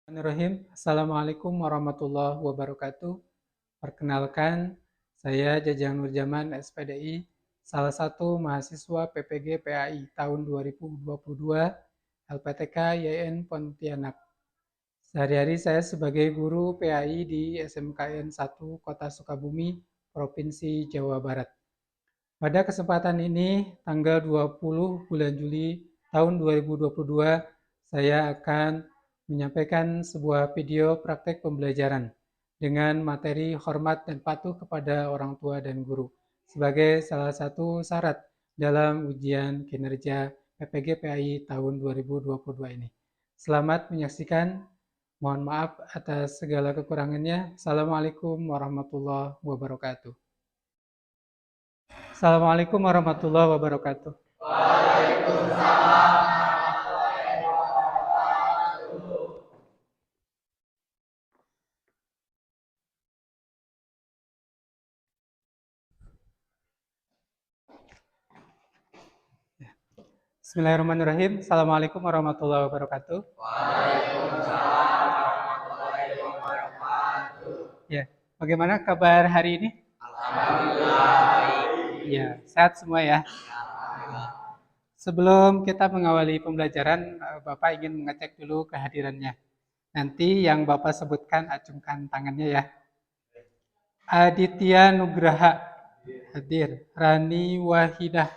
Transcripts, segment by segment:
Bismillahirrahmanirrahim. Assalamualaikum warahmatullahi wabarakatuh. Perkenalkan, saya Jajang Nurjaman, SPDI, salah satu mahasiswa PPG PAI tahun 2022, LPTK YN Pontianak. Sehari-hari saya sebagai guru PAI di SMKN 1 Kota Sukabumi, Provinsi Jawa Barat. Pada kesempatan ini, tanggal 20 bulan Juli tahun 2022, saya akan menyampaikan sebuah video praktek pembelajaran dengan materi hormat dan patuh kepada orang tua dan guru sebagai salah satu syarat dalam ujian kinerja PPG PAI tahun 2022 ini. Selamat menyaksikan. Mohon maaf atas segala kekurangannya. Assalamualaikum warahmatullahi wabarakatuh. Assalamualaikum warahmatullahi wabarakatuh. Bismillahirrahmanirrahim. Assalamualaikum warahmatullahi wabarakatuh. Waalaikumsalam warahmatullahi wabarakatuh. Ya, bagaimana kabar hari ini? Alhamdulillah baik. Ya, sehat semua ya. Sebelum kita mengawali pembelajaran, Bapak ingin mengecek dulu kehadirannya. Nanti yang Bapak sebutkan acungkan tangannya ya. Aditya Nugraha hadir. Rani Wahidah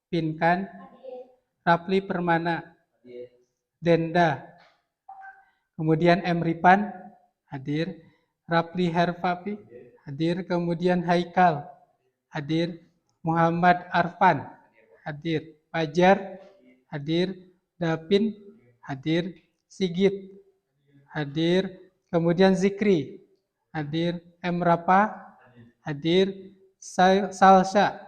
Pinkan. Rapli Permana, Denda, kemudian M. Ripan, hadir, Rapli Herfapi, hadir, kemudian Haikal, hadir, Muhammad Arfan, hadir, Fajar, hadir, Dapin, hadir, Sigit, hadir, kemudian Zikri, hadir, M. Rapa, hadir, Salsa,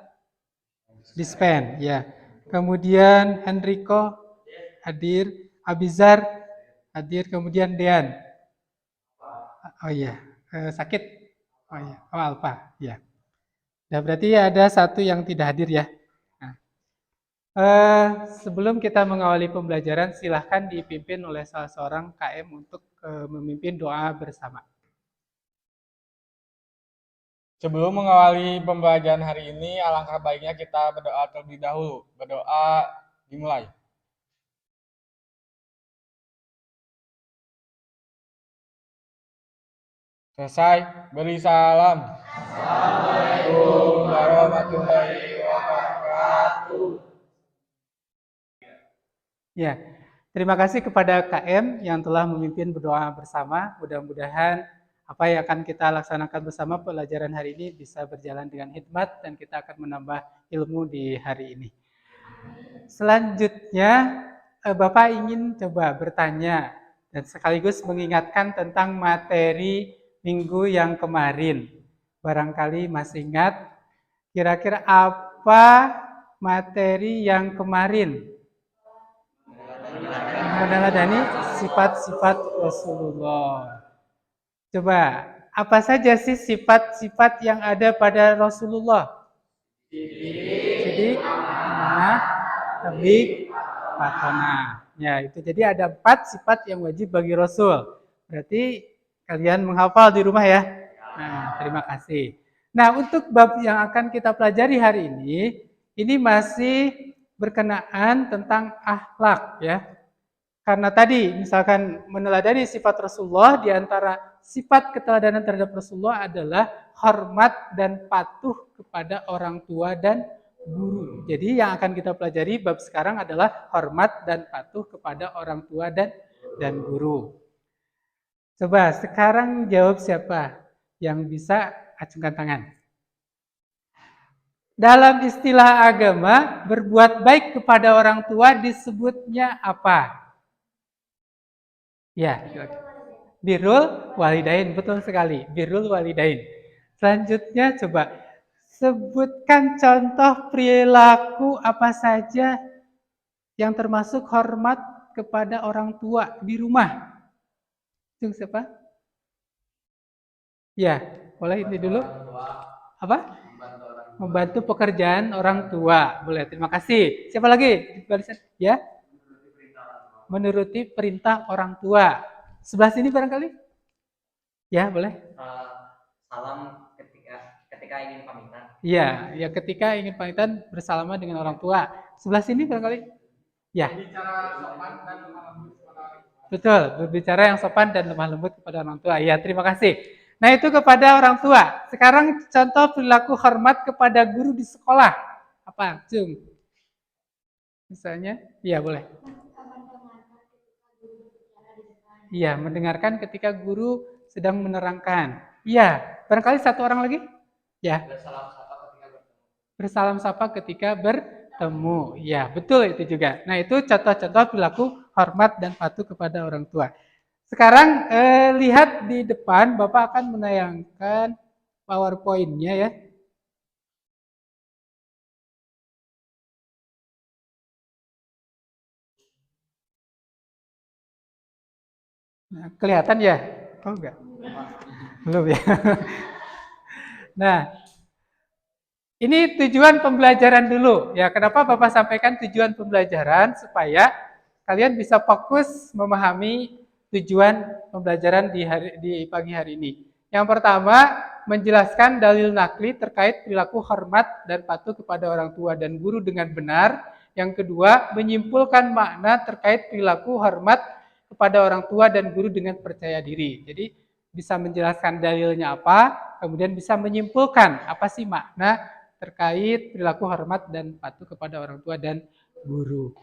Dispen, ya. Kemudian Henrico hadir, Abizar hadir, kemudian Dean. Oh iya, sakit. Oh iya, Alfa, ya. Nah, berarti ada satu yang tidak hadir ya. Nah, sebelum kita mengawali pembelajaran, silahkan dipimpin oleh salah seorang KM untuk memimpin doa bersama. Sebelum mengawali pembelajaran hari ini, alangkah baiknya kita berdoa terlebih dahulu. Berdoa dimulai. Selesai, beri salam. Assalamualaikum warahmatullahi wabarakatuh. Ya, terima kasih kepada KM yang telah memimpin berdoa bersama. Mudah-mudahan apa yang akan kita laksanakan bersama pelajaran hari ini bisa berjalan dengan hikmat dan kita akan menambah ilmu di hari ini. Selanjutnya, Bapak ingin coba bertanya dan sekaligus mengingatkan tentang materi minggu yang kemarin. Barangkali masih ingat, kira-kira apa materi yang kemarin? Meneladani sifat-sifat Rasulullah. Coba, apa saja sih sifat-sifat yang ada pada Rasulullah? Sidik, amanah, tabligh, fatona. Ya, itu jadi ada 4 sifat yang wajib bagi Rasul. Berarti kalian menghafal di rumah ya? Nah, terima kasih. Nah, untuk bab yang akan kita pelajari hari ini masih berkenaan tentang akhlak ya. Karena tadi misalkan meneladani sifat Rasulullah, di antara sifat keteladanan terhadap Rasulullah adalah hormat dan patuh kepada orang tua dan guru. Jadi yang akan kita pelajari bab sekarang adalah hormat dan patuh kepada orang tua dan guru. Coba sekarang jawab siapa yang bisa, acungkan tangan. Dalam istilah agama, berbuat baik kepada orang tua disebutnya apa? Ya, birrul walidain, betul sekali. Birrul walidain. Selanjutnya coba sebutkan contoh perilaku apa saja yang termasuk hormat kepada orang tua di rumah. Itu siapa? Ya, boleh ini dulu. Apa? Membantu pekerjaan orang tua. Boleh, terima kasih. Siapa lagi? Ya? Menuruti perintah orang tua. Sebelah sini barangkali? Ya, boleh. Salam ketika ingin pamitan. Iya, ya ketika ingin pamitan bersalaman dengan orang tua. Sebelah sini barangkali? Ya. Bicara sopan dan lemah lembut kepada orang tua. Betul, berbicara yang sopan dan lemah lembut kepada orang tua. Ya, terima kasih. Nah, itu kepada orang tua. Sekarang contoh perilaku hormat kepada guru di sekolah. Apa, Cung? Misalnya, iya boleh. Iya, mendengarkan ketika guru sedang menerangkan. Iya, barangkali satu orang lagi? Ya. Bersalam sapa ketika bertemu. Ya, betul itu juga. Nah, itu contoh-contoh perilaku hormat dan patuh kepada orang tua. Sekarang lihat di depan, Bapak akan menayangkan PowerPoint-nya ya. Nah, kelihatan ya? Oh enggak? Belum ya? Nah, ini tujuan pembelajaran dulu. Ya, kenapa Bapak sampaikan tujuan pembelajaran? Supaya kalian bisa fokus memahami tujuan pembelajaran di pagi hari ini. Yang pertama, menjelaskan dalil nakli terkait perilaku hormat dan patuh kepada orang tua dan guru dengan benar. Yang kedua, menyimpulkan makna terkait perilaku hormat kepada orang tua dan guru dengan percaya diri. Jadi, bisa menjelaskan dalilnya apa, kemudian bisa menyimpulkan apa sih makna terkait perilaku hormat dan patuh kepada orang tua dan guru.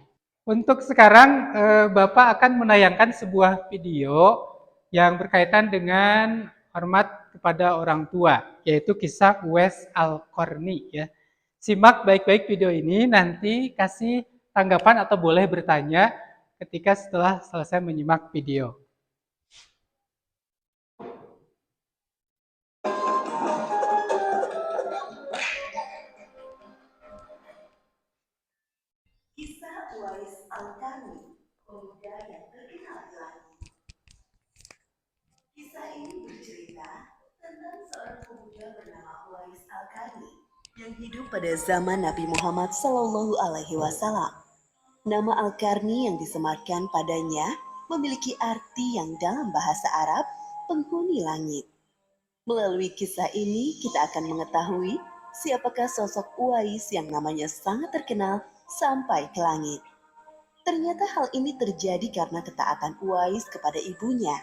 Untuk sekarang, Bapak akan menayangkan sebuah video yang berkaitan dengan hormat kepada orang tua, yaitu kisah Uwais Al-Qarni. Ya. Simak baik-baik video ini, nanti kasih tanggapan atau boleh bertanya ketika setelah selesai menyimak video. Kisah Uwais Al-Qarni, pemuda yang terkenal di langit. Kisah ini bercerita tentang seorang pemuda bernama Uwais Al-Qarni yang hidup pada zaman Nabi Muhammad SAW. Nama Al-Qarni yang disematkan padanya memiliki arti yang dalam bahasa Arab penghuni langit. Melalui kisah ini kita akan mengetahui siapakah sosok Uwais yang namanya sangat terkenal sampai ke langit. Ternyata hal ini terjadi karena ketaatan Uwais kepada ibunya.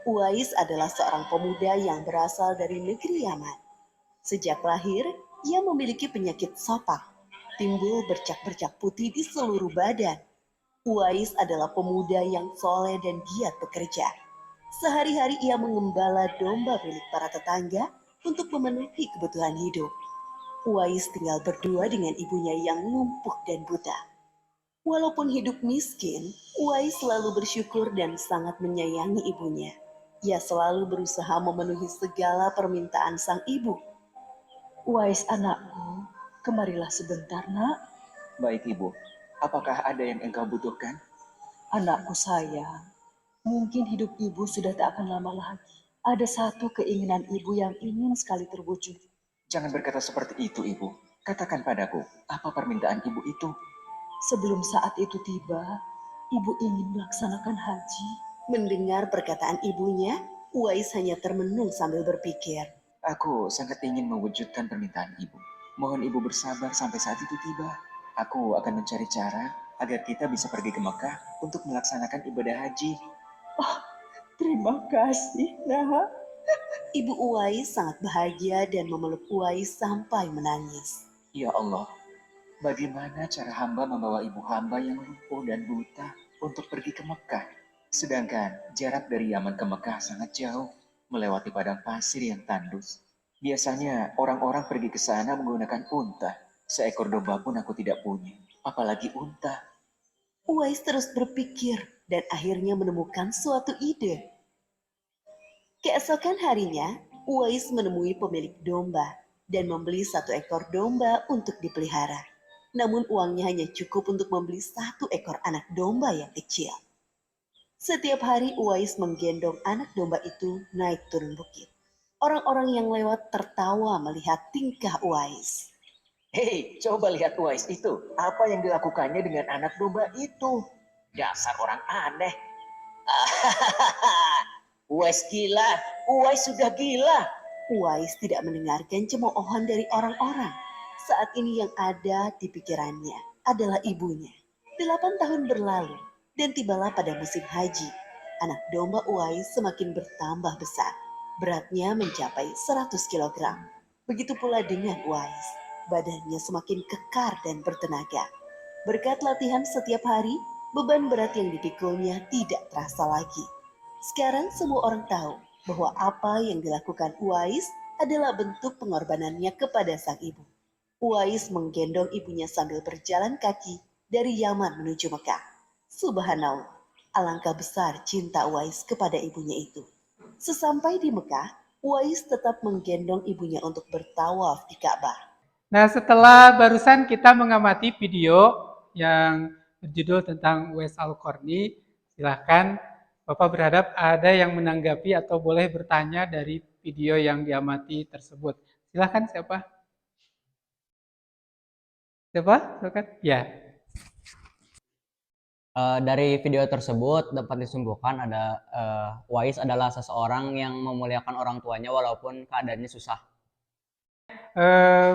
Uwais adalah seorang pemuda yang berasal dari negeri Yaman. Sejak lahir, ia memiliki penyakit sopak, timbul bercak-bercak putih di seluruh badan. Uwais adalah pemuda yang soleh dan giat bekerja. Sehari-hari ia mengembala domba milik para tetangga untuk memenuhi kebutuhan hidup. Uwais tinggal berdua dengan ibunya yang lumpuh dan buta. Walaupun hidup miskin, Uwais selalu bersyukur dan sangat menyayangi ibunya. Ia selalu berusaha memenuhi segala permintaan sang ibu. Uwais anakku, kemarilah sebentar nak. Baik ibu, apakah ada yang engkau butuhkan? Anakku sayang, mungkin hidup ibu sudah tak akan lama lagi. Ada satu keinginan ibu yang ingin sekali terwujud. Jangan berkata seperti itu ibu. Katakan padaku, apa permintaan ibu itu? Sebelum saat itu tiba, ibu ingin melaksanakan haji. Mendengar perkataan ibunya, Uwais hanya termenung sambil berpikir. Aku sangat ingin mewujudkan permintaan ibu. Mohon ibu bersabar sampai saat itu tiba. Aku akan mencari cara agar kita bisa pergi ke Mekah untuk melaksanakan ibadah haji. Oh, terima kasih, nak. Ibu Uwais sangat bahagia dan memeluk Uwais sampai menangis. Ya Allah, bagaimana cara hamba membawa ibu hamba yang lumpuh dan buta untuk pergi ke Mekah? Sedangkan jarak dari Yaman ke Mekah sangat jauh, melewati padang pasir yang tandus. Biasanya orang-orang pergi ke sana menggunakan unta. Seekor domba pun aku tidak punya, apalagi unta. Uwais terus berpikir dan akhirnya menemukan suatu ide. Keesokan harinya, Uwais menemui pemilik domba dan membeli 1 ekor domba untuk dipelihara. Namun uangnya hanya cukup untuk membeli 1 ekor anak domba yang kecil. Setiap hari Uwais menggendong anak domba itu naik turun bukit. Orang-orang yang lewat tertawa melihat tingkah Uwais. Hei, coba lihat Uwais itu. Apa yang dilakukannya dengan anak domba itu? Dasar orang aneh. Uwais gila, Uwais sudah gila. Uwais tidak mendengarkan cemoohan dari orang-orang. Saat ini yang ada di pikirannya adalah ibunya. 8 tahun berlalu dan tibalah pada musim haji. Anak domba Uwais semakin bertambah besar. Beratnya mencapai 100 kilogram. Begitu pula dengan Uwais. Badannya semakin kekar dan bertenaga. Berkat latihan setiap hari, beban berat yang dipikulnya tidak terasa lagi. Sekarang semua orang tahu bahwa apa yang dilakukan Uwais adalah bentuk pengorbanannya kepada sang ibu. Uwais menggendong ibunya sambil berjalan kaki dari Yaman menuju Mekah. Subhanallah, alangkah besar cinta Uwais kepada ibunya itu. Sesampai di Mekah, Uwais tetap menggendong ibunya untuk bertawaf di Ka'bah. Nah, setelah barusan kita mengamati video yang berjudul tentang Uwais Al-Qarni, silahkan Bapak berharap ada yang menanggapi atau boleh bertanya dari video yang diamati tersebut. Silahkan siapa? Siapa? Silakan. Ya. Dari video tersebut dapat disimpulkan Uwais adalah seseorang yang memuliakan orang tuanya walaupun keadaannya susah.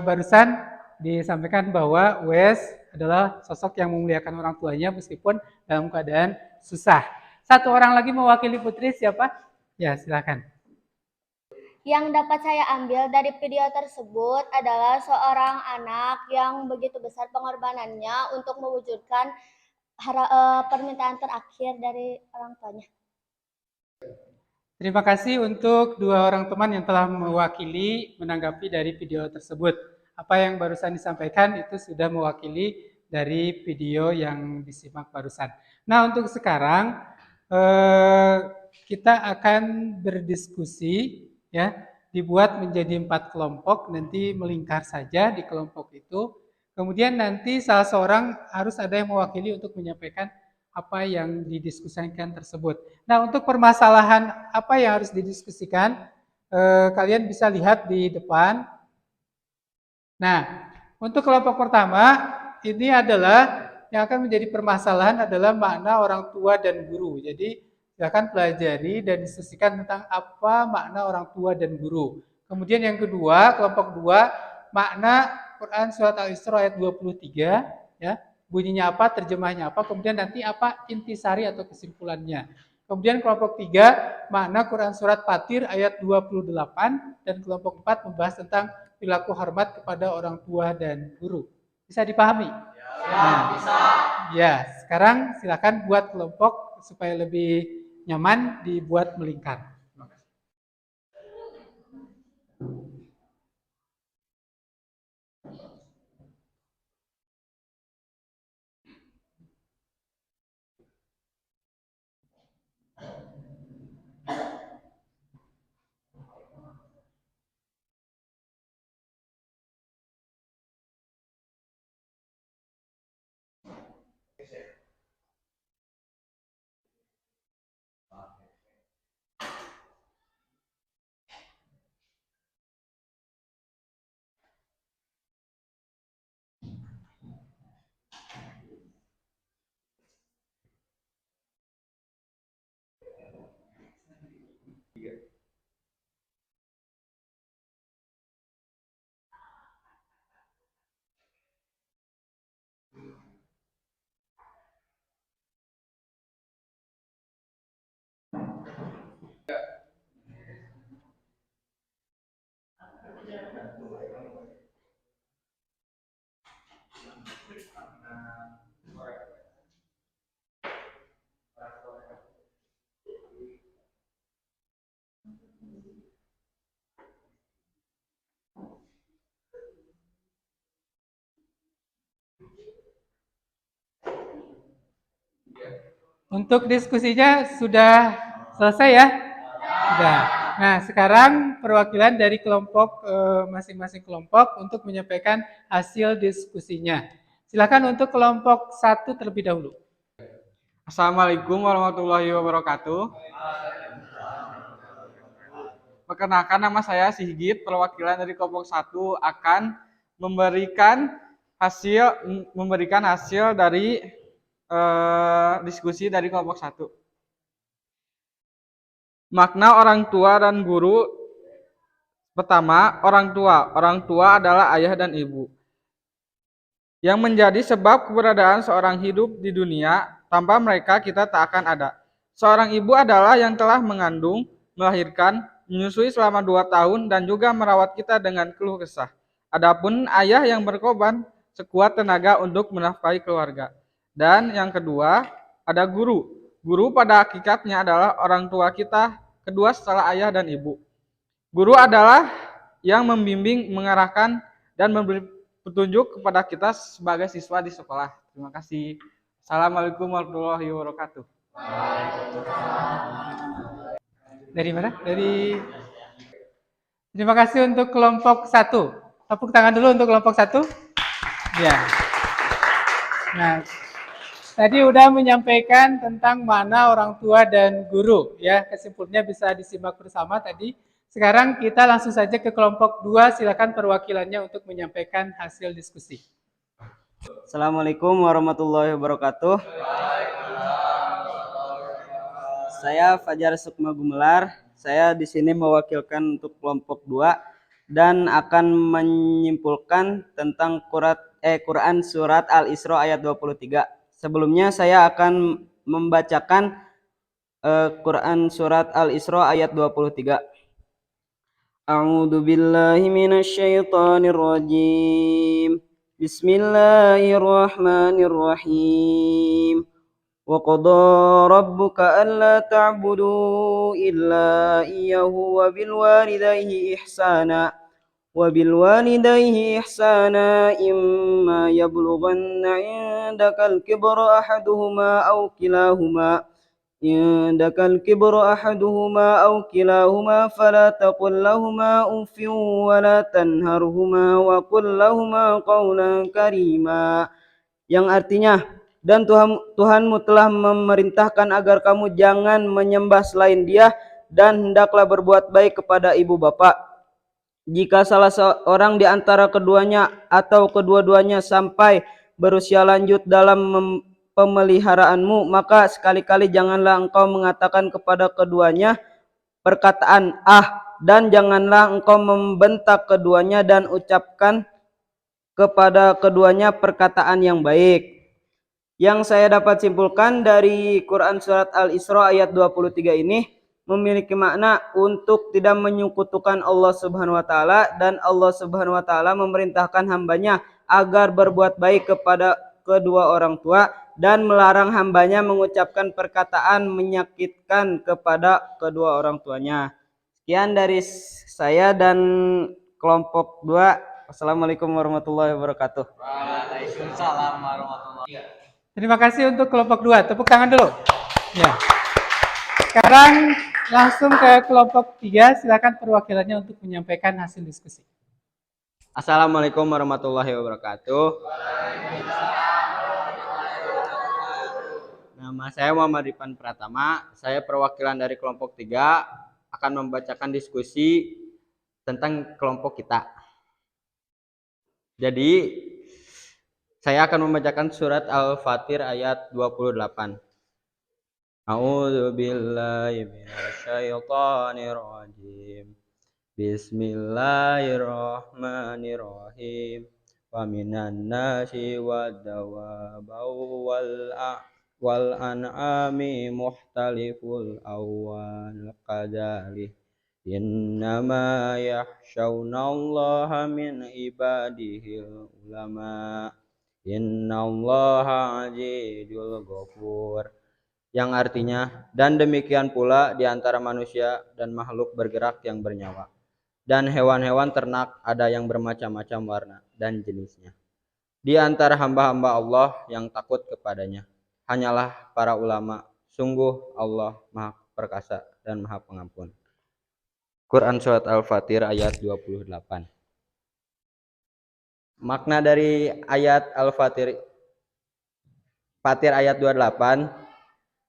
Barusan disampaikan bahwa Uwais adalah sosok yang memuliakan orang tuanya meskipun dalam keadaan susah. Satu orang lagi mewakili Putri, siapa? Ya, silakan. Yang dapat saya ambil dari video tersebut adalah seorang anak yang begitu besar pengorbanannya untuk mewujudkan permintaan terakhir dari orang tuanya. Terima kasih untuk dua orang teman yang telah mewakili menanggapi dari video tersebut. Apa yang barusan disampaikan itu sudah mewakili dari video yang disimak barusan. Nah, untuk sekarang kita akan berdiskusi, ya, dibuat menjadi 4 kelompok, nanti melingkar saja di kelompok itu. Kemudian nanti salah seorang harus ada yang mewakili untuk menyampaikan apa yang didiskusikan tersebut. Nah, untuk permasalahan apa yang harus didiskusikan, kalian bisa lihat di depan. Nah, untuk kelompok pertama, ini adalah yang akan menjadi permasalahan adalah makna orang tua dan guru. Jadi, silakan pelajari dan diskusikan tentang apa makna orang tua dan guru. Kemudian yang kedua, kelompok 2, makna Quran Surat Al-Isra ayat 23, ya. Bunyinya apa, terjemahnya apa, kemudian nanti apa intisari atau kesimpulannya. Kemudian kelompok 3, makna Quran Surat Fatir ayat 28, dan kelompok 4 membahas tentang perilaku hormat kepada orang tua dan guru. Bisa dipahami? Ya, bisa. Ya, sekarang silakan buat kelompok supaya lebih nyaman dibuat melingkar. Untuk diskusinya sudah selesai ya? Sudah. Nah, sekarang perwakilan dari kelompok masing-masing kelompok untuk menyampaikan hasil diskusinya. Silakan untuk kelompok 1 terlebih dahulu. Assalamualaikum warahmatullahi wabarakatuh. Perkenalkan, nama saya Sigit, perwakilan dari kelompok 1 akan memberikan hasil dari diskusi dari kelompok 1. Makna orang tua dan guru. Pertama, orang tua. Orang tua adalah ayah dan ibu yang menjadi sebab keberadaan seorang hidup di dunia. Tanpa mereka kita tak akan ada. Seorang ibu adalah yang telah mengandung, melahirkan, menyusui selama 2 tahun dan juga merawat kita dengan keluh kesah. Adapun ayah yang berkorban sekuat tenaga untuk menafkahi keluarga. Dan yang kedua, ada guru. Guru pada hakikatnya adalah orang tua kita kedua setelah ayah dan ibu. Guru adalah yang membimbing, mengarahkan, dan memberi petunjuk kepada kita sebagai siswa di sekolah. Terima kasih. Assalamualaikum warahmatullahi wabarakatuh. Dari mana? Terima kasih untuk kelompok 1. Tepuk tangan dulu untuk kelompok 1. Ya. Nah, tadi udah menyampaikan tentang mana orang tua dan guru, ya. Kesimpulannya bisa disimak bersama tadi. Sekarang kita langsung saja ke kelompok 2. Silakan perwakilannya untuk menyampaikan hasil diskusi. Assalamualaikum warahmatullahi wabarakatuh. Saya Fajar Sukma Gumelar. Saya di sini mewakilkan untuk kelompok 2 dan akan menyimpulkan tentang Quran surat Al-Isra ayat 23. Sebelumnya saya akan membacakan Quran surat Al-Isra ayat 23. A'udzu billahi minasyaitonir rajim. Bismillahirrahmanirrahim. Wa qada rabbuka alla ta'budu illa iyyahu wa bil walidayhi ihsana. Imma yablughanna 'indakal kibra ahaduhuma aw kilahuma. عندك الكبر أحدهما أو كلاهما فلا تقل لهما أف ولا تنهرهما وقل لهما قولا كريما, yang artinya, dan Tuhanmu telah memerintahkan agar kamu jangan menyembah selain Dia dan hendaklah berbuat baik kepada ibu bapak. Jika salah seorang di antara keduanya atau kedua-duanya sampai berusia lanjut dalam pemeliharaanmu, maka sekali-kali janganlah engkau mengatakan kepada keduanya perkataan dan janganlah engkau membentak keduanya dan ucapkan kepada keduanya perkataan yang baik. Yang saya dapat simpulkan dari Quran surat Al-Isra ayat 23 ini memiliki makna untuk tidak menyekutukan Allah Subhanahu wa taala, dan Allah Subhanahu wa taala memerintahkan hambanya agar berbuat baik kepada kedua orang tua dan melarang hambanya mengucapkan perkataan menyakitkan kepada kedua orang tuanya. Sekian dari saya dan kelompok 2. Assalamualaikum warahmatullahi wabarakatuh. Waalaikumsalam warahmatullahi wabarakatuh. Terima kasih untuk kelompok 2. Tepuk tangan dulu. Ya. Sekarang langsung ke kelompok 3. Silakan perwakilannya untuk menyampaikan hasil diskusi. Assalamualaikum warahmatullahi wabarakatuh. Nama saya Muhammad Rifan Pratama. Saya perwakilan dari kelompok 3 akan membacakan diskusi tentang kelompok kita. Jadi, saya akan membacakan surat Al-Fatir ayat 28. A'udzu billahi minasyaitonir rajim. Bismillahirrahmanirrahim. Wa minan nasi wal an'ami muhtaliful awwal qadalih. Innama yakhshawnallaha min ibadihil ulama. Innallaha azizul ghafur. Yang artinya, dan demikian pula di antara manusia dan makhluk bergerak yang bernyawa. Dan hewan-hewan ternak ada yang bermacam-macam warna dan jenisnya. Di antara hamba-hamba Allah yang takut kepadanya hanyalah para ulama. Sungguh Allah Maha Perkasa dan Maha Pengampun. Quran surat Al-Fatir ayat 28. Makna dari ayat Al-Fatir ayat 28.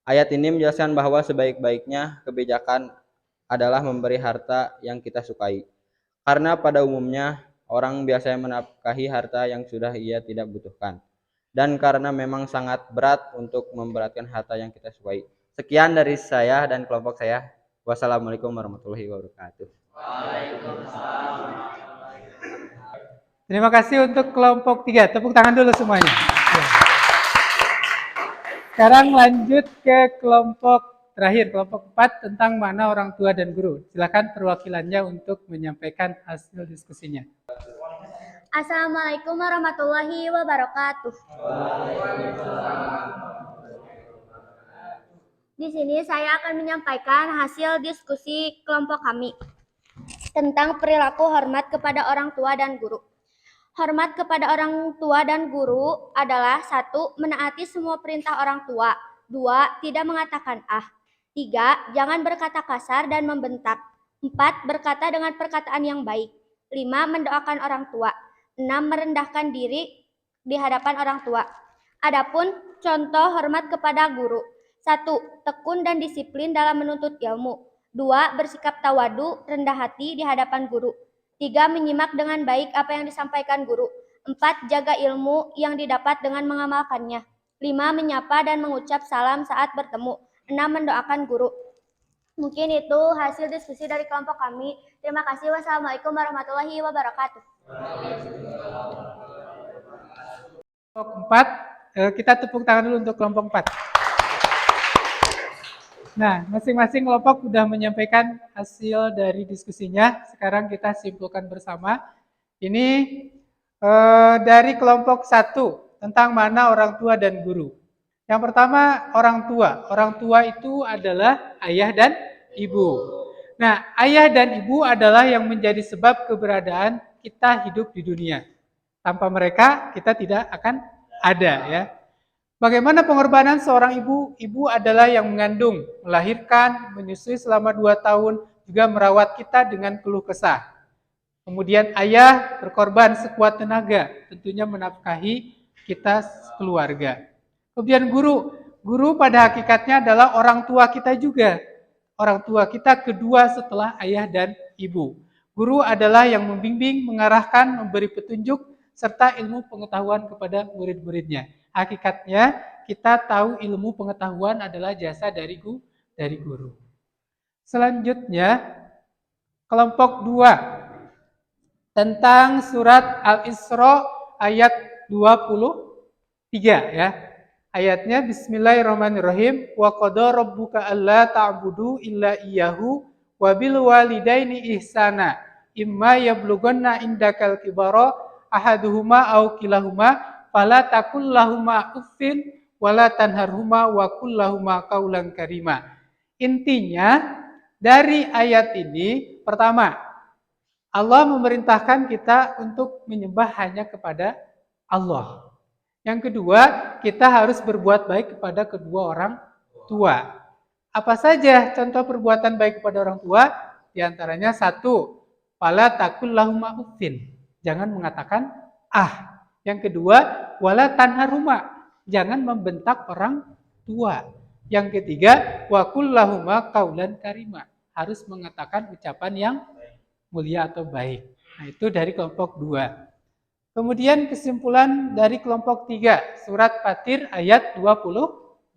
Ayat ini menjelaskan bahwa sebaik-baiknya kebijakan adalah memberi harta yang kita sukai. Karena pada umumnya orang biasanya menafkahi harta yang sudah ia tidak butuhkan. Dan karena memang sangat berat untuk memberatkan harta yang kita sukai. Sekian dari saya dan kelompok saya. Wassalamualaikum warahmatullahi wabarakatuh. Terima kasih untuk kelompok 3. Tepuk tangan dulu semuanya. Ya. Sekarang lanjut ke kelompok terakhir, kelompok 4 tentang makna orang tua dan guru. Silakan perwakilannya untuk menyampaikan hasil diskusinya. Assalamualaikum warahmatullahi wabarakatuh. Di sini saya akan menyampaikan hasil diskusi kelompok kami tentang perilaku hormat kepada orang tua dan guru. Hormat kepada orang tua dan guru adalah 1. Menaati semua perintah orang tua. 2. Tidak mengatakan ah. 3. Jangan berkata kasar dan membentak. 4. Berkata dengan perkataan yang baik. 5. Mendoakan orang tua. 6. Merendahkan diri di hadapan orang tua. Adapun contoh hormat kepada guru. 1. Tekun dan disiplin dalam menuntut ilmu. 2. Bersikap tawadu, rendah hati di hadapan guru. 3. Menyimak dengan baik apa yang disampaikan guru. 4. Jaga ilmu yang didapat dengan mengamalkannya. 5. Menyapa dan mengucap salam saat bertemu. 6. Mendoakan guru. Mungkin itu hasil diskusi dari kelompok kami. Terima kasih. Wassalamualaikum warahmatullahi wabarakatuh. Kelompok 4, kita tepuk tangan dulu untuk kelompok 4. Nah, masing-masing kelompok sudah menyampaikan hasil dari diskusinya. Sekarang kita simpulkan bersama. Ini dari kelompok 1 tentang mana orang tua dan guru. Yang pertama, orang tua. Orang tua itu adalah ayah dan ibu. Nah, ayah dan ibu adalah yang menjadi sebab keberadaan kita hidup di dunia. Tanpa mereka, kita tidak akan ada, ya. Bagaimana pengorbanan seorang ibu? Ibu adalah yang mengandung, melahirkan, menyusui selama 2 tahun, juga merawat kita dengan keluh kesah. Kemudian ayah berkorban sekuat tenaga, tentunya menafkahi kita keluarga. Kemudian guru pada hakikatnya adalah orang tua kita juga. Orang tua kita kedua setelah ayah dan ibu. Guru adalah yang membimbing, mengarahkan, memberi petunjuk, serta ilmu pengetahuan kepada murid-muridnya. Hakikatnya kita tahu ilmu pengetahuan adalah jasa dari guru. Selanjutnya kelompok 2 tentang surat Al-Isra ayat 23 ya. Ayatnya Bismillahirrahmanirrahim. Wa qada rabbuka alla ta'budu illa iyyahu wa bil walidaini ihsana imma yablughanna indakal kibara ahaduhuma aw kilahuma fala takul lahuma uffin wala tanharhuma wa qul lahuma qaulan karima. Intinya dari ayat ini, pertama, Allah memerintahkan kita untuk menyembah hanya kepada Allah. Yang kedua, kita harus berbuat baik kepada kedua orang tua. Apa saja contoh perbuatan baik kepada orang tua? Di antaranya 1, fala takul lahuma uffin. Jangan mengatakan ah. Yang kedua, wala tanharhuma, jangan membentak orang tua. Yang ketiga, wa qul lahuma qaulan karima, harus mengatakan ucapan yang mulia atau baik. Nah, itu dari kelompok 2. Kemudian kesimpulan dari kelompok 3, surat Fatir ayat 28.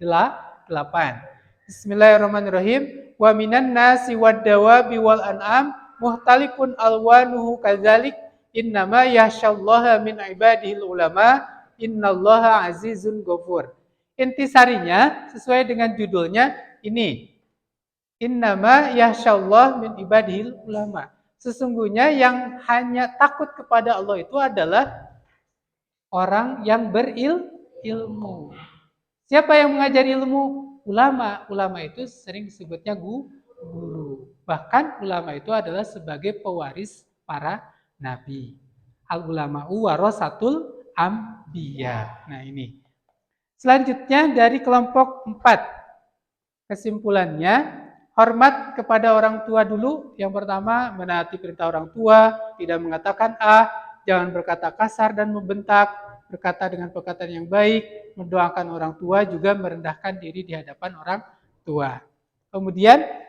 Bismillahirrahmanirrahim. Wa minan nasi wad dawabi wal an'am muhtalifun alwanuhu kadzalik innama yahsyallaha min ibadihil ulama innallaha azizun ghafur. Intisarinya sesuai dengan judulnya ini. Innama yahsyallah min ibadihil ulama. Sesungguhnya yang hanya takut kepada Allah itu adalah orang yang berilmu. Siapa yang mengajari ilmu? Ulama. Ulama itu sering disebutnya guru. Bahkan ulama itu adalah sebagai pewaris para nabi. Al-ulama'u warasatul anbiya. Nah, ini. Selanjutnya dari kelompok 4. Kesimpulannya, hormat kepada orang tua dulu. Yang pertama, menaati perintah orang tua, tidak mengatakan ah, jangan berkata kasar dan membentak, berkata dengan perkataan yang baik, mendoakan orang tua, juga merendahkan diri di hadapan orang tua. Kemudian,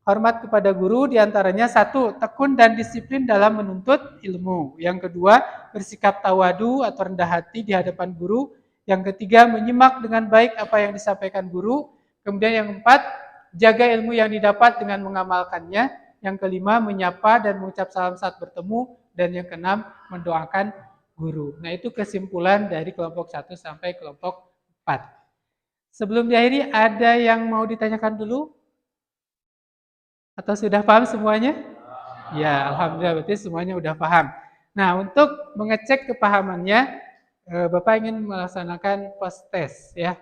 hormat kepada guru diantaranya 1, tekun dan disiplin dalam menuntut ilmu. Yang kedua, bersikap tawadu atau rendah hati di hadapan guru. Yang ketiga, menyimak dengan baik apa yang disampaikan guru. Kemudian yang 4, jaga ilmu yang didapat dengan mengamalkannya. Yang kelima, menyapa dan mengucap salam saat bertemu. Dan yang keenam, mendoakan guru. Nah, itu kesimpulan dari kelompok 1 sampai kelompok 4. Sebelum diakhiri, ada yang mau ditanyakan dulu? Atau sudah paham semuanya? Ya, alhamdulillah berarti semuanya udah paham. Nah, untuk mengecek kepahamannya, Bapak ingin melaksanakan post test ya.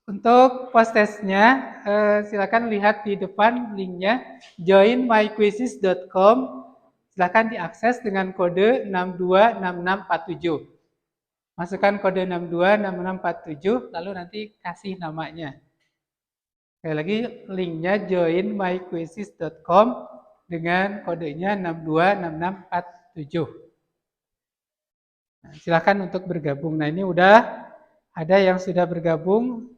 Untuk post testnya, silakan lihat di depan linknya joinmyquizzes.com. Silakan diakses dengan kode 626647. Masukkan kode 626647, lalu nanti kasih namanya. Sekali lagi, linknya joinmyquizzes.com dengan kodenya 626647. Nah, silakan untuk bergabung. Nah, ini udah ada yang sudah bergabung.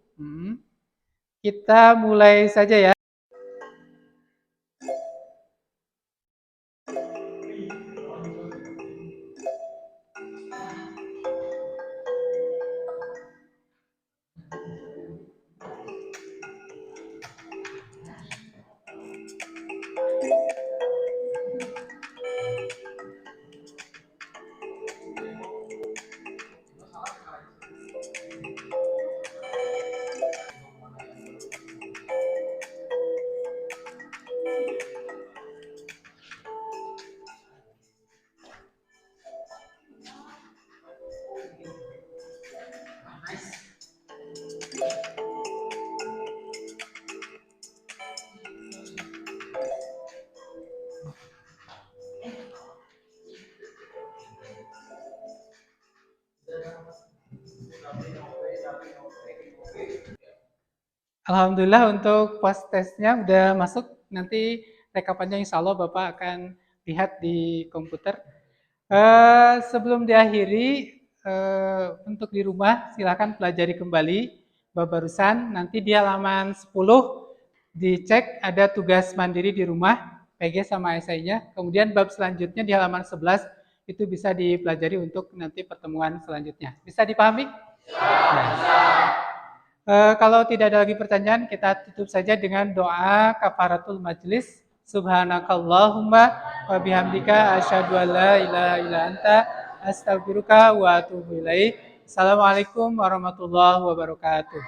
Kita mulai saja ya. Alhamdulillah untuk post testnya udah masuk. Nanti rekapannya insya Allah Bapak akan lihat di komputer. Sebelum diakhiri, untuk di rumah silakan pelajari kembali bab barusan. Nanti di halaman 10 dicek ada tugas mandiri di rumah, PG sama esainya. Kemudian bab selanjutnya di halaman 11 itu bisa dipelajari untuk nanti pertemuan selanjutnya. Bisa dipahami? Nah. Kalau tidak ada lagi pertanyaan, kita tutup saja dengan doa kafaratul majlis. Subhanakallahumma wa bihamdika asyhadu an la ilaha illa anta astaghfiruka wa atubu ilaik. Assalamualaikum warahmatullahi wabarakatuh.